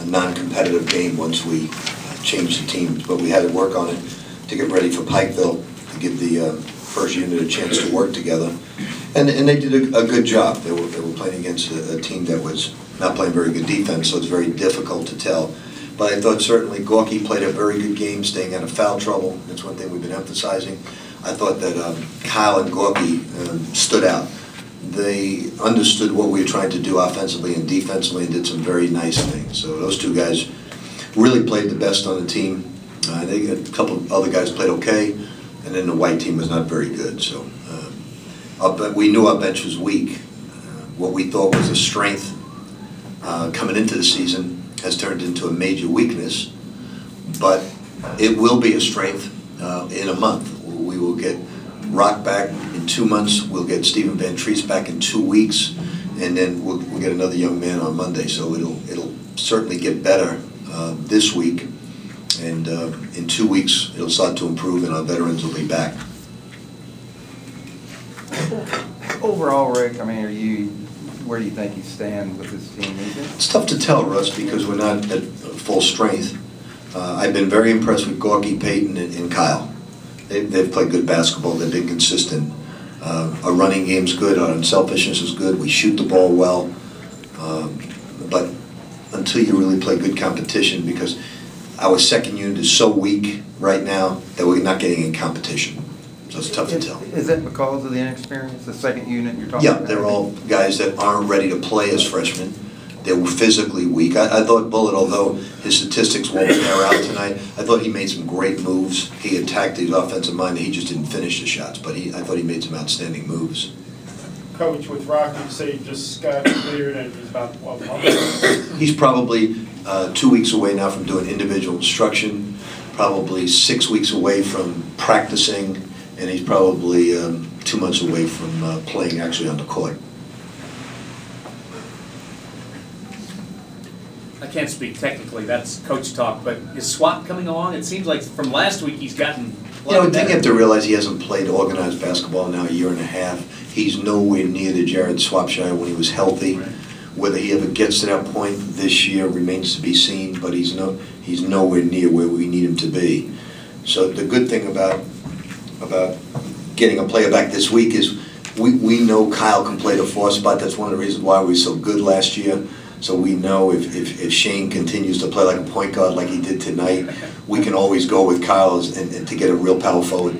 a non-competitive game once we changed the teams, but we had to work on it to get ready for Pikeville, to give the first unit a chance to work together. And they did a good job. They were playing against a team that was not playing very good defense, so it's very difficult to tell. But I thought certainly Gorky played a very good game, staying out of foul trouble. That's one thing we've been emphasizing. I thought that Kyle and Gorky stood out. They understood what we were trying to do offensively and defensively and did some very nice things. So those two guys really played the best on the team. A couple of other guys played okay, and then the white team was not very good. So we knew our bench was weak. What we thought was a strength coming into the season has turned into a major weakness, but it will be a strength in a month. We will get Rock back in 2 months, we'll get Stephen Van Treese back in 2 weeks, and then we'll get another young man on Monday. So it'll certainly get better this week, and in 2 weeks it'll start to improve and our veterans will be back. Overall, Rick, I mean, where do you think you stand with this team? It's tough to tell, Russ, because we're not at full strength. I've been very impressed with Gorky, Peyton, and Kyle. They've played good basketball. They've been consistent. Our running game's good. Our unselfishness is good. We shoot the ball well. But until you really play good competition, because our second unit is so weak right now that we're not getting in competition. So it's tough to tell. Is that because of the inexperience, the second unit you're talking about? Yeah, they're all guys that aren't ready to play as freshmen. They were physically weak. I thought Bullitt, although his statistics won't bear out tonight, I thought he made some great moves. He attacked the offensive mind. He just didn't finish the shots, but I thought he made some outstanding moves. Coach, with Rock, you say just got cleared and he's about 12 months? He's probably 2 weeks away now from doing individual instruction, probably 6 weeks away from practicing, and he's probably 2 months away from playing actually on the court. I can't speak technically, that's coach talk, but is Swat coming along? It seems like from last week he's gotten a lot I think better. you have to realize he hasn't played organized basketball now a year and a half. He's nowhere near the Jared Swapshire when he was healthy. Right. Whether he ever gets to that point this year remains to be seen, but he's nowhere near where we need him to be. So the good thing about getting a player back this week is we know Kyle can play the 4 spot. That's one of the reasons why we were so good last year. So we know if Shane continues to play like a point guard like he did tonight, we can always go with Kyle and to get a real power forward.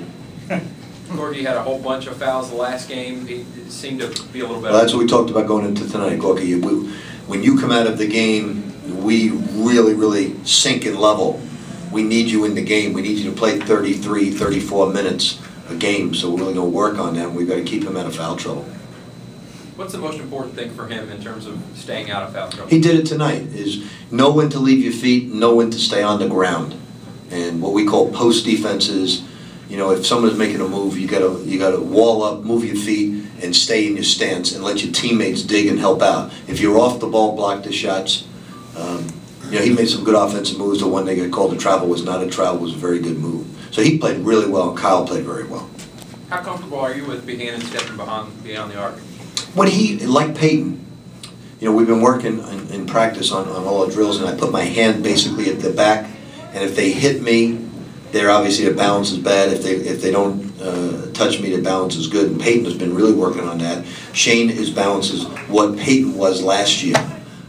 Gorky had a whole bunch of fouls the last game. He seemed to be a little better. Well, that's what we talked about going into tonight, Gorky. When you come out of the game, we really sink in level. We need you in the game. We need you to play 33, 34 minutes a game. So we're really going to work on that. We've got to keep him out of foul trouble. What's the most important thing for him in terms of staying out of foul trouble? He did it tonight, is know when to leave your feet, know when to stay on the ground. And what we call post defenses, you know, if someone's making a move, you gotta wall up, move your feet, and stay in your stance and let your teammates dig and help out. If you're off the ball, block the shots. You know, he made some good offensive moves. The one they got called a travel was not a travel, was a very good move. So he played really well, and Kyle played very well. How comfortable are you with Behannon stepping beyond the arc? When he, like Peyton, you know, we've been working in practice on all the drills, and I put my hand basically at the back, and if they hit me, they're obviously the balance is bad. If they don't touch me, the balance is good. And Peyton has been really working on that. Shane, his balance is what Peyton was last year.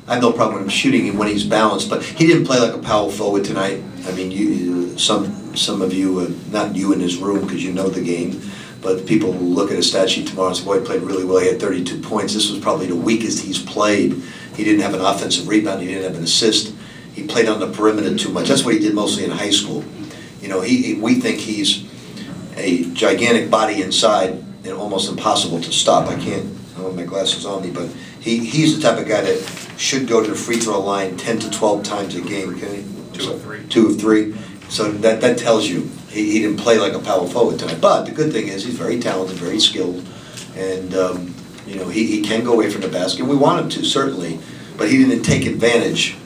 I have no problem with him shooting him when he's balanced, but he didn't play like a power forward tonight. I mean, some of you, not you in this room because you know the game, but people will look at his stat sheet tomorrow and say, boy, he played really well. He had 32 points. This was probably the weakest he's played. He didn't have an offensive rebound. He didn't have an assist. He played on the perimeter too much. That's what he did mostly in high school. You know, we think he's a gigantic body inside and almost impossible to stop. I don't have my glasses on me, but he's the type of guy that should go to the free throw line 10 to 12 times a game. Can he? 2 of 3. 2 of 3. So that tells you he didn't play like a power forward tonight. But the good thing is he's very talented, very skilled, and you know, he can go away from the basket. We want him to, certainly, but he didn't take advantage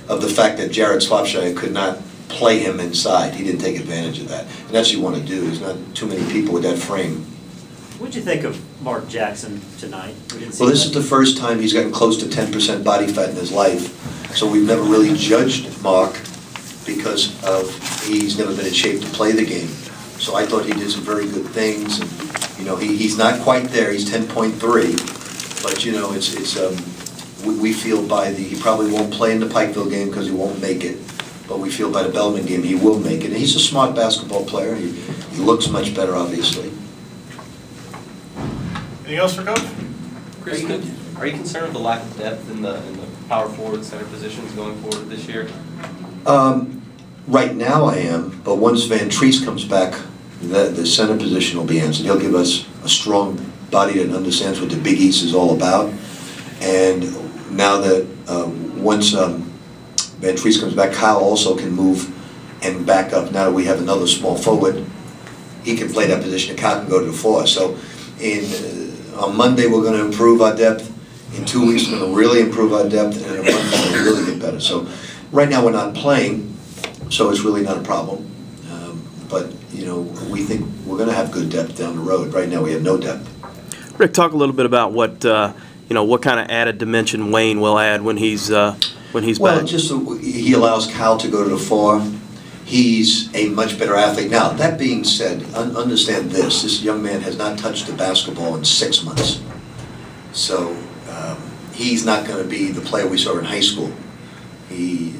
of the fact that Jared Swapshire could not play him inside. He didn't take advantage of that, and that's what you want to do. There's not too many people with that frame. What did you think of Mark Jackson tonight? Well, this is the first time he's gotten close to 10% body fat in his life. So we've never really judged Mark because he's never been in shape to play the game. So I thought he did some very good things, and he's not quite there. He's 10.3, but we feel he probably won't play in the Pikeville game because he won't make it. But we feel by the Bellman game he will make it. And he's a smart basketball player. He looks much better, obviously. Anything else for Coach? Are you concerned with the lack of depth in the power forward center positions going forward this year? Right now I am, but once Van Treese comes back, the center position will be answered. He'll give us a strong body that understands what the Big East is all about. And now that once Van Treese comes back, Kyle also can move and back up. Now that we have another small forward, he can play that position, and Kyle can go to the 4. So on Monday we're going to improve our depth. In 2 weeks we're going to really improve our depth, and in a month we're going to really get better. So right now we're not playing, so it's really not a problem. But we think we're going to have good depth down the road. Right now we have no depth. Rick, talk a little bit about what what kind of added dimension Wayne will add when he's back. Well, just he allows Kyle to go to the 4. He's a much better athlete. Now, that being said, understand this young man has not touched a basketball in 6 months. So he's not going to be the player we saw in high school. He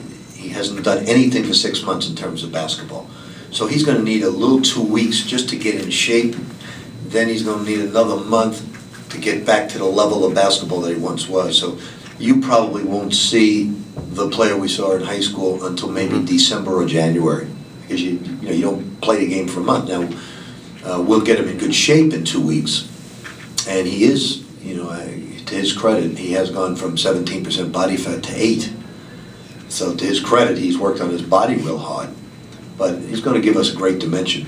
hasn't done anything for 6 months in terms of basketball. So he's going to need a little 2 weeks just to get in shape. Then he's going to need another month to get back to the level of basketball that he once was. So you probably won't see the player we saw in high school until maybe December or January, because you don't play the game for a month. Now we'll get him in good shape in 2 weeks, and he is, to his credit, he has gone from 17% body fat to 8. So to his credit, he's worked on his body real hard, but he's going to give us a great dimension.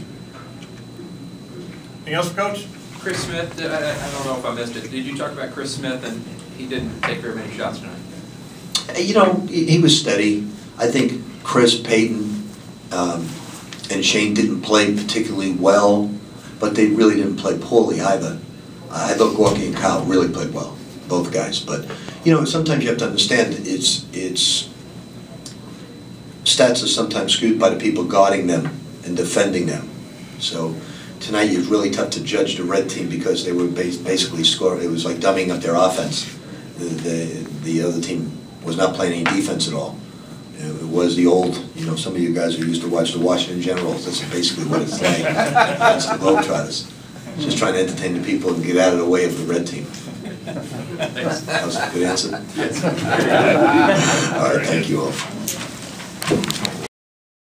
Anything else for Coach? Chris Smith, I don't know if I missed it. Did you talk about Chris Smith, and he didn't take very many shots tonight? He was steady. I think Chris, Peyton, and Shane didn't play particularly well, but they really didn't play poorly either. I thought Gorky and Kyle really played well, both guys. But sometimes you have to understand it's stats are sometimes skewed by the people guarding them and defending them. So tonight it was really tough to judge the red team because they were basically scoring. It was like dumbing up their offense. The other team was not playing any defense at all. It was the old, some of you guys who used to watch the Washington Generals, that's basically what it's like. That's the Globetrotters. Just trying to entertain the people and get out of the way of the red team. That was a good answer? Yes. All right, thank you all.